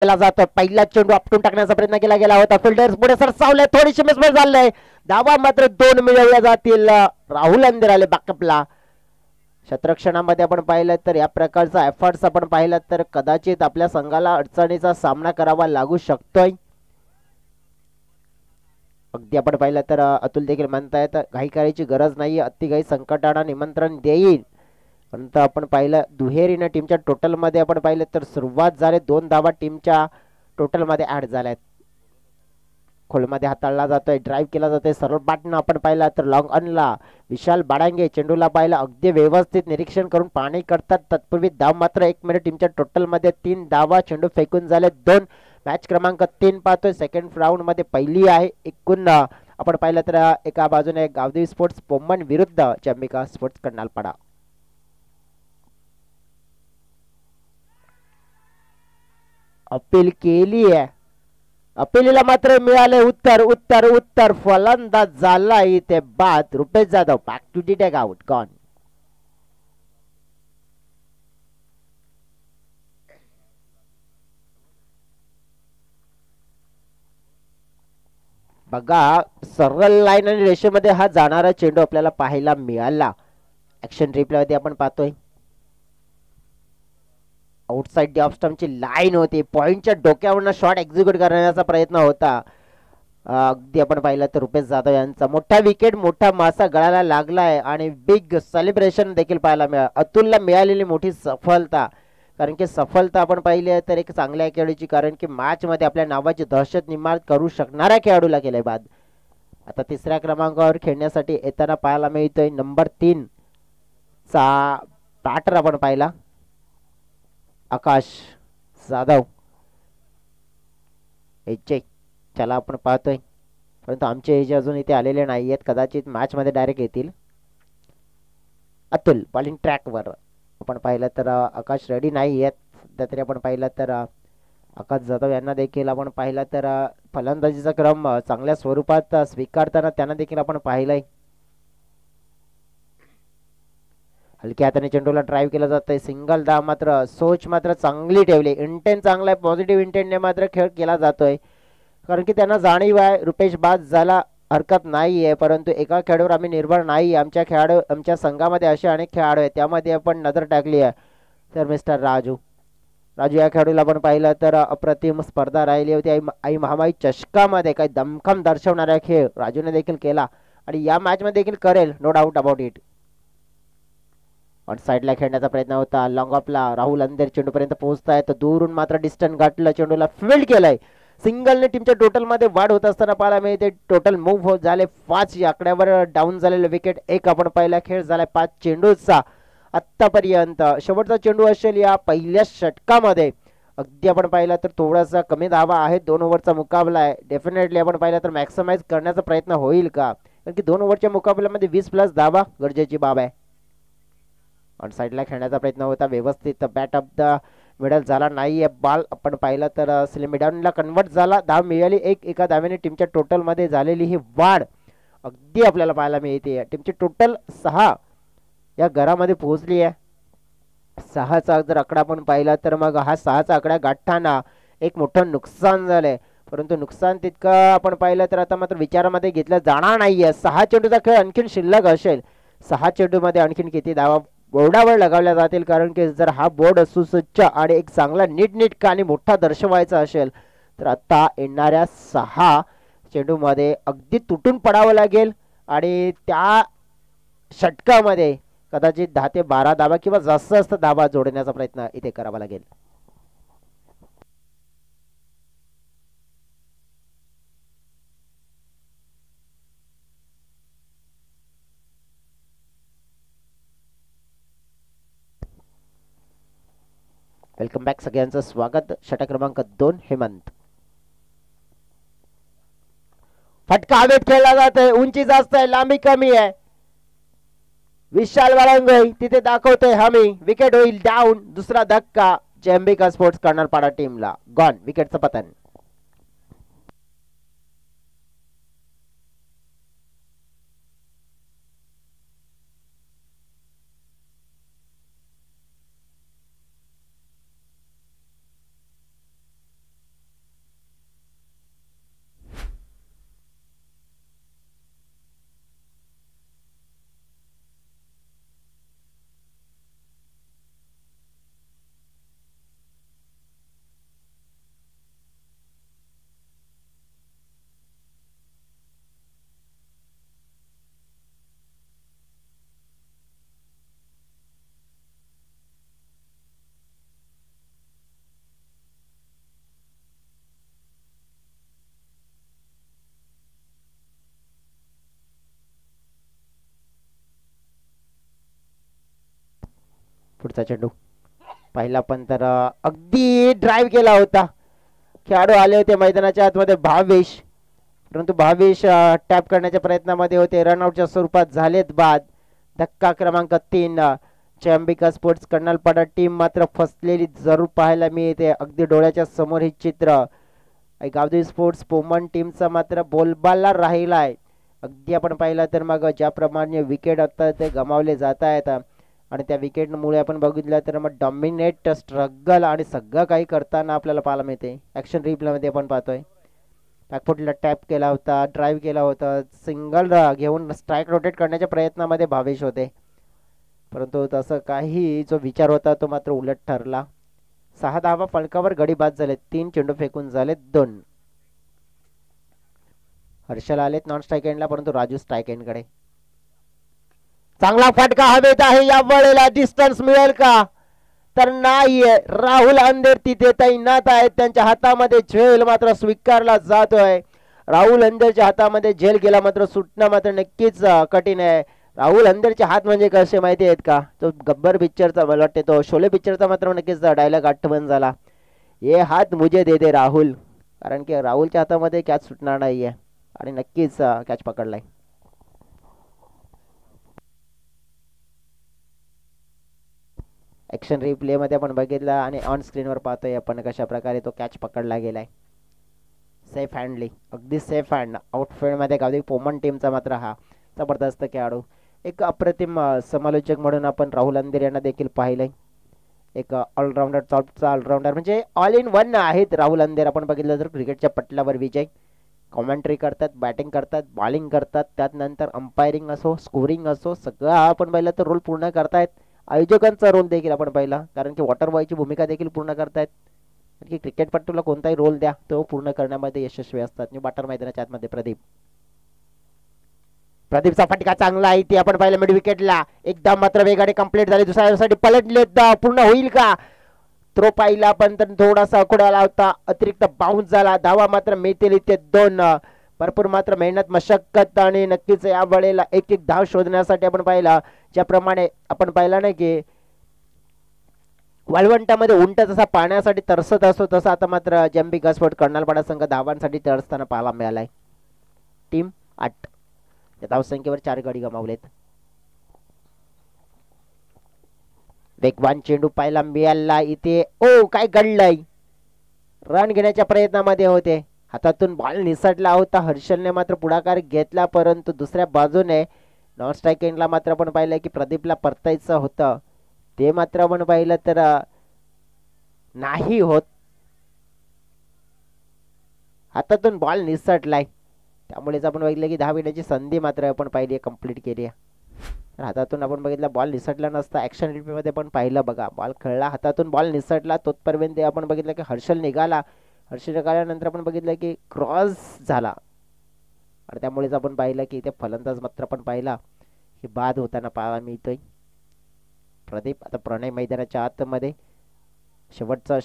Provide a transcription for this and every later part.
केला जातो. पहिला चेंडू आपटून टाकण्याचा प्रयत्न केला गेला होता. फिल्डर्स पुढे सरसावले, थोडीशी मिसमॅच झालंय. धावा मात्र 2 मिळवल्या जातील. राहुल अंदर आले बॅकअपला. क्षेत्ररक्षणामध्ये आपण पाहिलं तर या प्रकारचा एफर्ट्स आपण पाहिलं तर कदाचित आपल्या संघाला अडचणीचा सामना करावा लागू शकतोय. अगदी आपण पाहिलं तर अतुल देखील म्हणतायत घाई करायची गरज नाही, अति घाई संकटाला निमंत्रण देईल. परंतु आपण पाहिलं दुहेरीने टीमच्या टोटलमध्ये आपण पाहिलं तर सुरुवात झाली, 2 धावा टीमच्या टोटलमध्ये ऍड झाल्यात. खोलमध्ये हाताळला जातोय, ड्राईव्ह केला जातोय सरळ बॅटनं आपण पाहिला तर लॉंग अनला विशाल बाडांगे चेंडूला पाहिलं अगदी व्यवस्थित निरीक्षण करून पाणी करतात. तत्पूर्वी धाव मात्र 1 मिनिट टीमच्या टोटलमध्ये 3 धावा, चेंडू फेकून झाले 2. मॅच क्रमांक 3 पाहतोय. सेकंड राऊंड मध्ये पहिली आहे. एकूण आपण पाहिलं तर एका बाजूने गावदेवी स्पोर्ट्स पोमन विरुद्ध चंबिका स्पोर्ट्स कर्नालपाडा. अपील केली आहे, अपिलीला मात्र मिळाले उत्तर उत्तर उत्तर. फलंदाज झाला इथे बाद. Rupesh Jadhav back to the tag out gone. बघा सरळ लाईन आणि रेषेमध्ये हा जाणारा चेंडू आपल्याला पाहायला मिळाला. ऍक्शन रिप्ले मध्ये आपण पाहतोय आउटसाइड दी ऑफ स्टंपची लाईन होती. पॉइंटच्या डोक्यावरनं शॉट एक्झिक्यूट करण्याचा प्रयत्न होता. अगदी आपण पाहिलं तर रुपेश जाधव यांचा मोठा विकेट, मोठा मासा गळाला लागलाय आणि बिग सेलिब्रेशन देखील पाहायला मिळालं. अतुलला मिळालेली मोठी सफलता, कारण की सफलता आपण पाहिली आहे तर एक चांगल्या खेळाडूची, कारण की मॅच मध्ये आपल्या नावाची दहशत निर्माण करू शकणाऱ्या खेळाडूला केले बाद. आता तिसऱ्या क्रमांकावर खेळण्यासाठी येताना पाहायला मिळतोय नंबर 3 चा बॅटर आपण पाहिला आकाश जाधव. त्याला आपण पाहतोय, परंतु आमचे एज अजून इथे आलेले नाहीयेत, कदाचित मॅच मध्ये डायरेक्ट येतील. अतुल बॉलिंग ट्रॅकवर आपण पाहिलं तर आकाश रेडी नाही आहेत. सध्या तरी आपण पाहिलं तर आकाश जाधव यांना देखील आपण पाहिलं तर फलंदाजीचा क्रम चांगल्या स्वरूपात स्वीकारताना त्यांना देखील आपण पाहिलंय. हलक्या हाताने चेंडूला ड्राईव्ह केला जातोय. सिंगल दा मात्र सोच मात्र चांगली ठेवली. इंटेंट चांगला आहे, पॉझिटिव्ह इंटेंटने मात्र खेळ केला जातोय, कारण की त्यांना जाणीव आहे रुपेश बाद झाला हरकत नाही आहे, परंतु एका खेळाडूवर आम्ही निर्भर नाही. आमच्या खेळाडू आमच्या संघामध्ये असे अनेक खेळाडू आहेत, त्यामध्ये आपण नजर टाकली आहे तर मिस्टर राजू राजू या खेळाडूला आपण पाहिलं तर अप्रतिम स्पर्धा राहिली होती आई महामाई चषकामध्ये. काही दमखम दर्शवणारा खेळ राजूने देखील केला आणि या मॅच मध्ये देखील करेल, no doubt about it. On साईडला खेळण्याचा प्रयत्न होता, लॉंग ऑफला राहुल अंधेर चेंडूपर्यंत पोहोचताय तर दूरून मात्र डिस्टन्स गाठलं, चेंडूला फील्ड केलाय. सिंगलने टीमच्या टोटलमध्ये वाढ होत असताना पाहायला मिळते. टोटल मूव्ह होत झाले 5 या आकड्यावर डाऊन झालेलं विकेट 1 आपण पहिला खेळ झालाय 5 चेंडूचा आतापर्यंत. शेवटचा चेंडू असेल या पहिल्या षटकामध्ये. अगदी आपण पाहिलं तर थोडासा कमी धावा आहे, 2 ओव्हरचा मुकाबला आहे. डेफिनेटली आपण पाहिलं तर मॅक्सिमाइज करण्याचा प्रयत्न होईल का, कारण की 2 ओव्हरच्या मुकाबल्यामध्ये 20+ धावा गरजेची बाब आहे. ऑन साईडला खेळण्याचा प्रयत्न होता, व्यवस्थित बॅट ऑफ द मिडल झाला नाहीये. बॉल आपण पाहिलं तर स्लिमिडाऊनला कन्वर्ट झाला, धाव मिळाली एका धावेने टीमच्या टोटलमध्ये झालेली ही वाढ अगदी आपल्याला पाहायला मिळते. टीमची टोटल 6 या घरामध्ये पोहोचली आहे. 6चा जर आकडा आपण पाहिला तर मग हा 6चा आकडा गाठताना एक मोठं नुकसान झालंय, परंतु नुकसान तितकं आपण पाहिलं तर आता मात्र विचारामध्ये घेतलं जाणार नाहीये. 6 चेंडूचा खेळ आणखीन शिल्लक असेल. 6 चेंडूमध्ये आणखीन किती धावा बोर्डावर लगावल्या जातील, कारण की जर हा बोर्ड सुसज्ज आणि एक चांगला नीटनेटका आणि मोठा दर्शवायचा असेल तर आता येणाऱ्या 6 चेंडूमध्ये अगदी तुटून पडावं लागेल आणि त्या षटकामध्ये कदाचित 10 ते 12 धावा किंवा जास्त धावा जोडण्याचा प्रयत्न इथे करावा लागेल. वेलकम बॅक, सगळ्यांचं स्वागत. षटक क्रमांक 2 हेमंत. फटका हवेत खेळला जातोय, उंची जास्त आहे लांबी कमी आहे. विशाल वाळंगई तिथे दाखवतोय हमी, विकेट होईल डाऊन. दुसरा धक्का चेंबिका स्पोर्ट्स कर्नालपाडा टीमला गॉन, विकेटचं पतन. पुढचा चेंडू पहिला पण तर अगदी ड्राईव्ह केला होता. खेळाडू आले होते मैदानाच्या आतमध्ये भावेश, परंतु भावेश टॅप करण्याच्या प्रयत्नामध्ये होते. रनआउटच्या स्वरूपात झालेत बाद. धक्का क्रमांक 3 अंबिका स्पोर्ट्स कर्नलपाडा टीम मात्र फसलेली जरूर पाहायला मिळते. अगदी डोळ्याच्या समोर हे चित्र. गावदेवी स्पोर्ट्स पोमन टीमचा मात्र बोलबाला राहिलाय. अगदी आपण पाहिलं तर मग ज्याप्रमाणे विकेट आता ते गमावले जात आहेत आणि त्या विकेटमुळे आपण बघितलं तर मग डॉमिनेट स्ट्रगल आणि सगळं काही करताना आपल्याला पाहायला मिळते. ॲक्शन रिप्लेमध्ये आपण पाहतोय बॅकफुटला टॅप केला होता, ड्राईव्ह केला होता, सिंगल घेऊन स्ट्राईक रोटेट करण्याच्या प्रयत्नामध्ये भावेश होते, परंतु तसं काही जो विचार होता तो मात्र उलट ठरला. 6 धावा फलकावर गडी बाद झाले. 3 चेंडू फेकून झाले 2. हर्षल आलेत नॉन स्ट्राईक एंडला, परंतु राजू स्ट्राईक एंडकडे. चांगला फटका हवेत आहे. या वेळेला डिस्टन्स मिळेल का? तर नाहीये. राहुल अंधेर तिथे तैनात आहेत. त्यांच्या हातामध्ये झेल मात्र स्वीकारला जातोय. राहुल अंधेरच्या हातामध्ये झेल गेला मात्र सुटणं मात्र नक्कीच कठीण आहे. राहुल अंधेरचे हात म्हणजे कसे माहिती आहेत का? तो गब्बर पिक्चरचा मला वाटते तो शोले पिक्चरचा मात्र नक्कीच डायलॉग आठवण झाला. ये हात मुझे दे दे राहुल, कारण की राहुलच्या हातामध्ये कॅच सुटणार नाहीये आणि नक्कीच कॅच पकडलाय. ॲक्शन रिप्ले मध्ये आपण बघितलं आणि ऑन स्क्रीनवर पाहतोय आपण कशा प्रकारे तो कॅच पकडला गेलाय. सेफ हँडली, अगदी सेफ हँड. आउटफील्डमध्ये गावदेवी पोमन टीमचा मात्र हा जबरदस्त खेळाडू. एक अप्रतिम समालोचक म्हणून आपण राहुल अंधेर यांना देखील पाहिलंय. एक ऑलराऊंडर, टॉपचा ऑलराऊंडर म्हणजे ऑल इन वन आहेत राहुल अंधेर. आपण बघितलं तर क्रिकेटच्या पटलावर विजय. कॉमेंट्री करतात, बॅटिंग करतात, बॉलिंग करतात, त्यानंतर अंपायरिंग असो, स्कोरिंग असो, सगळं आपण पाहिलं तर रोल पूर्ण करतायत. आयोजकांचा रोल देखील आपण पाहिला, कारण की वॉटर बॉयची भूमिका देखील पूर्ण करतायत. कारण की क्रिकेटपटूला कोणताही रोल द्या तो पूर्ण करण्यामध्ये यशस्वी असतात. न्यू बॅटर मैदानाच्या आतमध्ये प्रदीपचा फटका चांगला आहे. ती आपण पाहिलं मिड विकेटला एकदम मात्र वेगाने कंप्लीट झाली. दुसऱ्यासाठी पलटले, पूर्ण होईल का? थ्रो पाहिला पण थोडासा अकोड्याला होता, अतिरिक्त बाउन्स झाला. धावा मात्र मिळतील इथे 2. भरपूर मात्र मेहनत, मशक्कत आणि नक्कीच या वेळेला एक एक धाव शोधण्यासाठी आपण पाहिला. ज्याप्रमाणे आपण पाहिला नाही की वाळवंटामध्ये उंट जसा पाण्यासाठी तरसत असतो, तसं आता मात्र अंबिका स्पोर्ट्स कर्नलपाडा संघ धावांसाठी तरसताना पाहायला मिळालाय. टीम 8 या धावसंख्येवर 4 गडी गमावलेत. वेगवान चेंडू पाहायला मिळाला इथे. ओ काय घडलंय? रन घेण्याच्या प्रयत्नामध्ये होते, हातातून बॉल निसटला होता. हर्षलने मात्र पुढाकार घेतला, परंतु दुसऱ्या बाजूने नॉन स्ट्राईक एंडला मात्र आपण पाहिलं की प्रदीपला परतायचं होतं, ते मात्र आपण पाहिलं तर नाही होत. हातातून बॉल निसटलाय, त्यामुळेच आपण बघितलं की 10 घेण्याची संधी मात्र आपण पाहिली कंप्लीट केली. हातातून आपण बघितलं बॉल निसटला नसता. ऍक्शन रिप्ले मध्ये पण पाहिलं बघा, बॉल खेळला, हातातून बॉल निसटला, तोपर्यंत आपण बघितलं की हर्षल निघाला. हर्षल निघाल्यानंतर आपण बघितलं की क्रॉस झाला आणि त्यामुळेच आपण पाहिलं की इथे फलंदाज मात्र आपण पाहिला की बाद होताना पाहायला मिळतोय. प्रदीप आता प्रणय मैदानाच्या आतमध्ये शेवटचा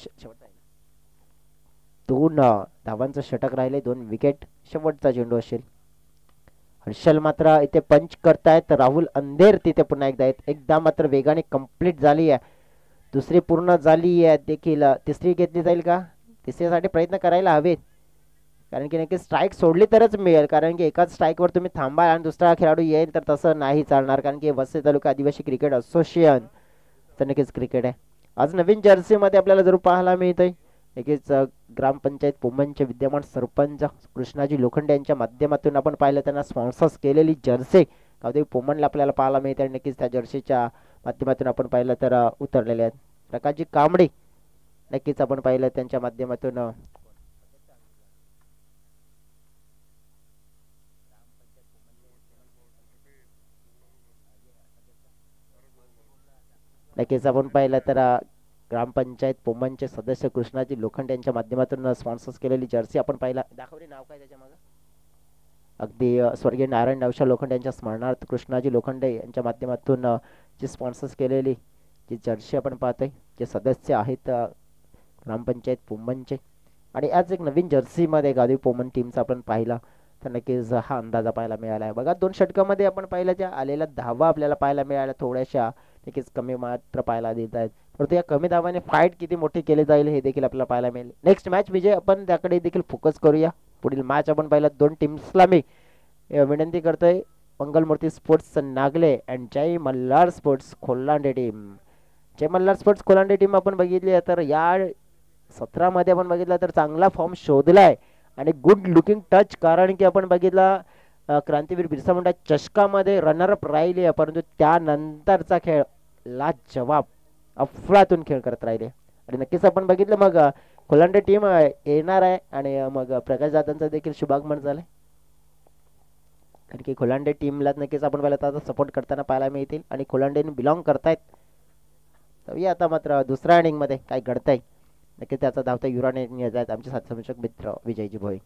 2 धावांचं षटक राहिले, 2 विकेट, शेवटचा चेंडू असेल. हर्षल मात्र इथे पंच करतायत. राहुल अंधेर तिथे पुन्हा एकदा आहेत. एकदा मात्र वेगाने कंप्लीट झाली आहे, दुसरी पूर्ण झाली आहे देखील. तिसरी घेतली जाईल का? तिसरीसाठी प्रयत्न करायला हवेत, कारण की नक्की स्ट्राईक सोडली तरच मिळेल. कारण की एकाच स्ट्राईकवर तुम्ही थांबा आणि दुसरा खेळाडू येईल तर तसं नाही चालणार, कारण की वसई तालुका आदिवासी क्रिकेट असोसिएशन तर नक्कीच क्रिकेट आहे. आज नवीन जर्सीमध्ये आपल्याला जरूर पाहायला मिळतंय नक्कीच ग्रामपंचायत पोमनचे विद्यमान सरपंच कृष्णाजी लोखंडे यांच्या माध्यमातून आपण पाहिलं त्यांना स्पॉन्सर्स केलेली जर्सी गावदेवी पोमनला आपल्याला पाहायला मिळते. आणि नक्कीच त्या जर्सीच्या माध्यमातून आपण पाहिलं तर उतरलेले आहेत प्रकाशजी कांबळे, नक्कीच आपण पाहिलं त्यांच्या माध्यमातून नक्कीच आपण पाहिलं तर ग्रामपंचायत पोमनचे सदस्य कृष्णाजी लोखंडे यांच्या माध्यमातून स्पॉन्सर्स केलेली जर्सी आपण पाहिला. दाखवली नाव काय त्याच्या मागे? अगदी स्वर्गीय नारायण नवशा लोखंडे यांच्या स्मरणार्थ कृष्णाजी लोखंडे यांच्या माध्यमातून जी स्पॉन्सर्स केलेली जी जर्सी आपण पाहतोय, जे सदस्य आहेत ग्रामपंचायत पोमनचे. आणि आज एक नवीन जर्सीमध्ये गावदेवी पोमन टीमचा आपण पाहिला तर नक्कीच हा अंदाजा पाहायला मिळाला आहे. बघा 2 षटकामध्ये आपण पाहिलं ज्या आलेल्या धावा आपल्याला पाहायला मिळाल्या थोड्याशा नक्कीच कमी मात्र पाहायला देत आहेत. परंतु या कमी धावाने फाईट किती मोठी केली जाईल हे देखील आपल्याला पाहायला मिळेल. नेक्स्ट मॅच विजय आपण त्याकडे देखील फोकस करूया. पुढील मॅच आपण पाहिला दोन टीम्सला मी विनंती करतोय. Mangalmurti sports Nagle and Jai Malhar sports Kolhande team. Jai Malhar sports Kolhande team आपण बघितली तर या सत्रामध्ये आपण बघितलं तर चांगला फॉर्म शोधलाय आणि गुड लुकिंग टच, कारण की आपण बघितला क्रांतीवीर बिरसा मुंडा चषकामध्ये रनरअप राहिले, परंतु त्यानंतरचा खेळ लाजवाब अफलातून खेळ करत राहिले आणि नक्कीच आपण बघितलं मग कोल्हांडे टीम येणार आहे आणि मग प्रकाश दादांचा देखील शुभागमन झालंय, कारण की कोल्हांडे टीमला नक्कीच आपण पाहिलं तर सपोर्ट करताना पाहायला मिळतील आणि कोल्हांडेने बिलॉंग करतायत. तर आता मात्र दुसऱ्या इनिंग मध्ये काय घडतंय नक्की त्याचा धावता युराने येत आहेत आमचे साथ समीक्षक मित्र विजयजी भोई.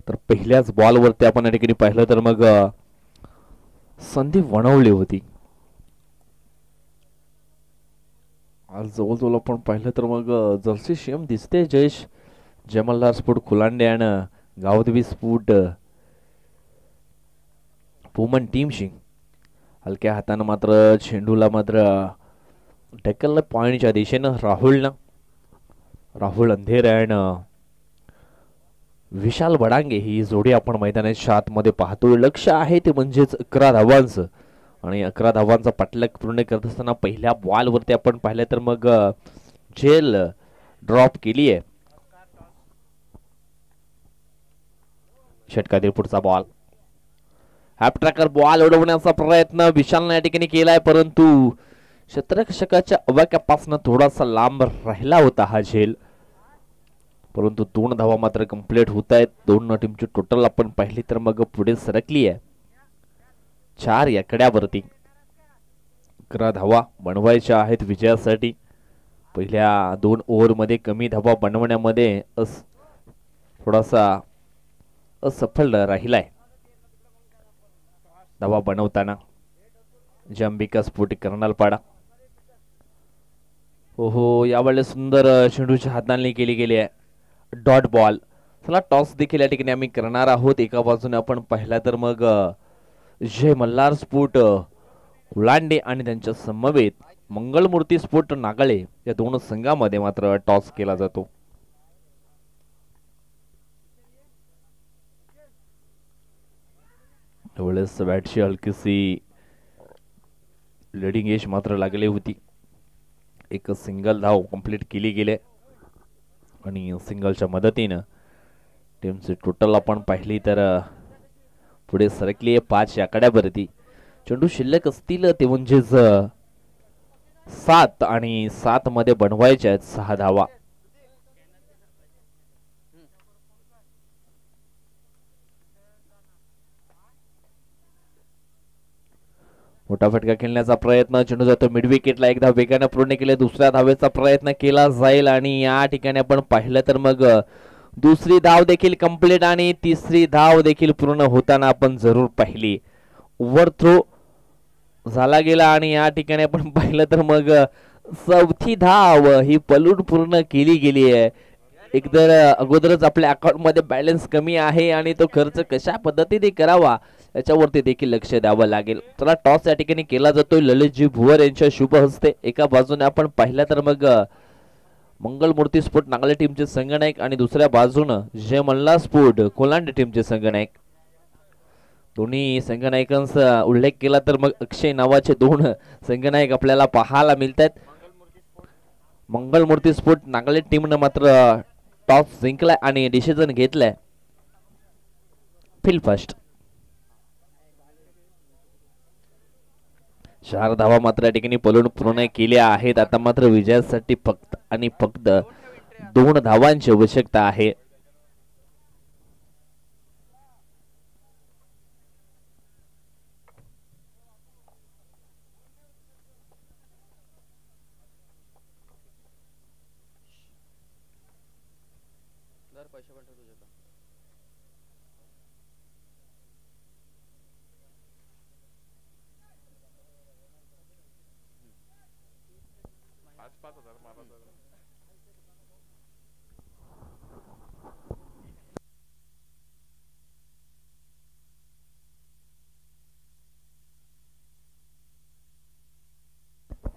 तर पहिल्याच बॉलवरती आपण या ठिकाणी पाहिलं तर मग संधी वणवली होती. आज जवळजवळ आपण पाहिलं तर मग जर्सी शेम दिसते जयेश. जमल्लार स्फोट खुलांडे आणि गावदेवी स्फोट पुमन टीमशी हलक्या हातानं मात्र चेंडूला मात्र टॅकल पॉइंटच्या दिशेनं राहुल अंधेर आणि विशाल बडांगे ही जोडी आपण मैदानाच्या आतमध्ये पाहतोय. लक्ष आहे ते म्हणजेच 11 धावांचं आणि 11 धावांचा पाठलाग पूर्ण करत असताना पहिल्या बॉलवरती आपण पाहिलं तर मग झेल ड्रॉप केली आहे. षटकातील पुढचा बॉल हॅप ट्रॅकर बॉल उडवण्याचा प्रयत्न विशालने या ठिकाणी केलाय, परंतु क्षेत्ररक्षकाच्या अवाक्यापासून थोडासा लांब राहिला होता हा झेल, परंतु 2 धावा मात्र कंप्लीट होत आहेत. 2 टीमची टोटल आपण पाहिली तर मग पुढे सरकली आहे 4 आकड्यावरती. 11 धावा बनवायच्या आहेत विजयासाठी. पहिल्या 2 ओव्हरमध्ये कमी धावा बनवण्यामध्ये थोडासा असफल राहिलाय. धावा बनवताना अंबिका स्फोट कर्नालपाडा. ओहो, यावेळेस सुंदर चेंडूच्या हाताने केली गेली आहे डॉट बॉल. चला टॉस देखील या ठिकाणी आम्ही करणार आहोत. एका बाजूने आपण पाहिला तर मग जय मल्हार स्फोट उलांडे आणि त्यांच्या समवेत मंगलमूर्ती स्फोट नागळे या 2 संघामध्ये मात्र टॉस केला जातो. यावेळेस बॅटची हलकीशी लिडिंग एज मात्र लागली होती. एक सिंगल धाव कंप्लीट केली गेले आणि सिंगलच्या मदतीनं टीमची टोटल आपण पाहिली तर पुढे सरकली आहे 5 आकड्यावरती. चेंडू शिल्लक असतील ते म्हणजेच 7 आणि 7 मध्ये बनवायचे आहेत 6 धावा. मोठा फटका खेळण्याचा प्रयत्न, चेंडू जातो मिड विकेटला. एकदा वेगाने पूर्ण केले, दुसऱ्या धावेचा प्रयत्न केला जाईल आणि या ठिकाणी आपण पाहिलं तर मग दुसरी धाव देखील कंप्लीट आणि तिसरी धाव देखील पूर्ण होताना आपण जरूर पाहिली. ओव्हर थ्रो झाला गेला आणि या ठिकाणी आपण पाहिलं तर मग चौथी धाव ही पलून पूर्ण केली गेली आहे. एकतर अगोदरच आपल्या अकाउंट मध्ये बॅलन्स कमी आहे आणि तो खर्च कशा पद्धतीने करावा याच्यावरती देखील लक्ष द्यावं लागेल. चला टॉस या ठिकाणी केला जातोय ललितजी भुवर यांच्या शुभ हस्ते. एका बाजूने आपण पाहिलं तर मग मंगलमूर्ती स्पोर्ट नागले टीमचे संघनायक आणि दुसऱ्या बाजूनं जय मल्हार स्पोर्ट कोलांडे टीमचे संघनायक. दोन्ही संघनायकांचा उल्लेख केला तर मग अक्षय नावाचे दोन संघनायक आपल्याला पाहायला मिळत आहेत. मंगलमूर्ती स्पोर्ट नागले टीमनं मात्र टॉस जिंकलाय आणि डिसिजन घेतलाय फील्ड फर्स्ट. 4 धावा मात्र या ठिकाणी पलून पूर्ण केल्या आहेत. आता मात्र विजयासाठी फक्त आणि फक्त 2 धावांची आवश्यकता आहे.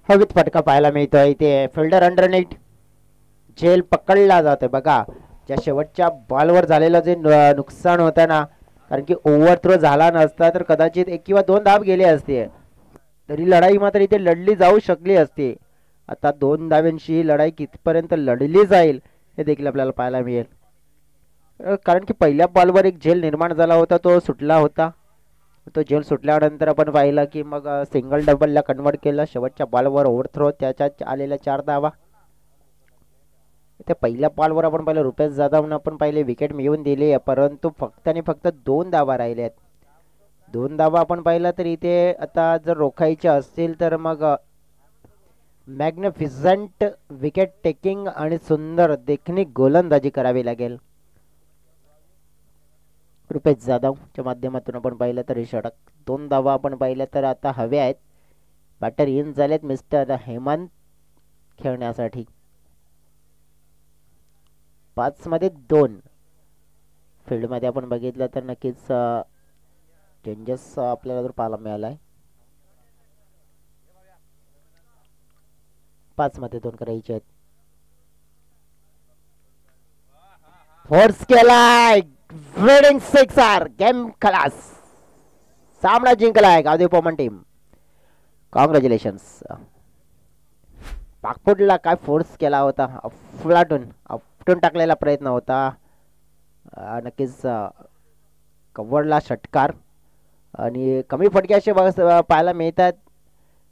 हवेत फटका पाहायला मिळतोय. इथे फिल्डर अंडरनेट झेल पकडला जातोय. बघा ज्या शेवटच्या बॉलवर झालेलं जे नुकसान होतं ना, कारण की ओव्हर थ्रो झाला नसता तर कदाचित 1 किंवा 2 धाव गेले असते. तरी लढाई मात्र इथे लढली जाऊ शकली असती. आता 2 धावांची ही लढाई कितपर्यंत लढली जाईल हे देखील आपल्याला पाहायला मिळेल. कारण की पहिल्या बॉलवर एक झेल निर्माण झाला होता, तो सुटला होता. तो झेल सुटल्यानंतर आपण पाहिलं की मग सिंगल डबलला कन्वर्ट केलं. शेवटच्या बॉलवर ओव्हरथ्रो त्याच्यात आलेल्या 4 धावा. त्या पहिल्या बॉलवर आपण पाहिलं रुपेश जाधवनं आपण पहिले विकेट मिळवून दिली, परंतु फक्त आणि फक्त 2 धावा राहिल्यात. 2 धावा आपण पाहिलं तर इथे आता जर रोखायच्या असतील तर मग मॅग्निफिसंट विकेट टेकिंग आणि सुंदर देखणी गोलंदाजी करावी लागेल. रुपेश जाधवच्या माध्यमातून आपण पाहिलं तर षटक. 2 धावा आपण पाहिल्या तर आता हवे आहेत. बॅटर इन झालेत मिस्टर हेमंत खेळण्यासाठी. 5 मध्ये 2. फील्डमध्ये आपण बघितलं तर नक्कीच चेंजेस आपल्याला जर पाहायला मिळालाय. 5 मध्ये 2 करायचे आहेत. फोर्स केलाय विनिंग सिक्सर. गेम खलास. सामना जिंकलाय गावदेव पवन टीम. कॉंग्रॅच्युलेशन्स. पाकपुडला काय फोर्स केला होता, आपटून टाकलेला प्रयत्न होता. नक्कीच कव्हरला षटकार आणि कमी फटके असे पाहायला मिळतात.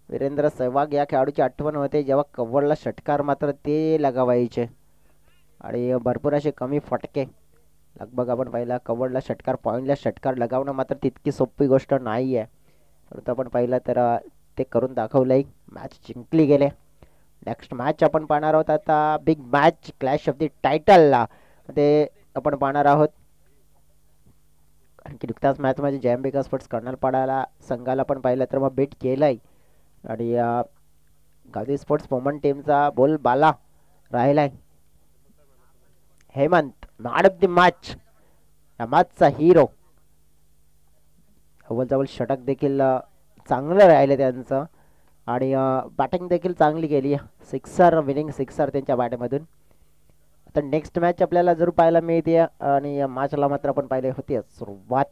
वीरेंद्र सहवाग या खेळाडूची आठवण होते जेव्हा कव्हरला षटकार मात्र ते लगावायचे आणि भरपूर असे कमी फटके. लगभग आपण पाहिला कव्हरला षटकार, पॉईंटला षटकार लगावणं मात्र तितकी सोपी गोष्ट नाही आहे, परंतु आपण पाहिलं तर ते करून दाखवलंय. मॅच जिंकली गेले. नेक्स्ट मॅच आपण पाहणार आहोत आता. Big match clash of the टायटलला ते आपण पाहणार आहोत. आणखी नुकताच मॅचमध्ये जयंबिका स्पोर्ट्स कर्नलपाडाला संघाला पण पाहिलं तर मग बीट केलंय आणि गावदेवी स्पोर्ट्स वुमन टीमचा बोल बाला राहिलाय. Hemant man of the match, या मॅचचा हिरो. जवळ षटक देखील चांगलं राहिलं त्यांचं आणि बॅटिंग देखील चांगली केली. सिक्सर, विनिंग सिक्सर त्यांच्या बॅटमधून. आता नेक्स्ट मॅच आपल्याला जरूर पाहायला मिळते आणि मॅचला मात्र आपण पाहिले होते सुरुवात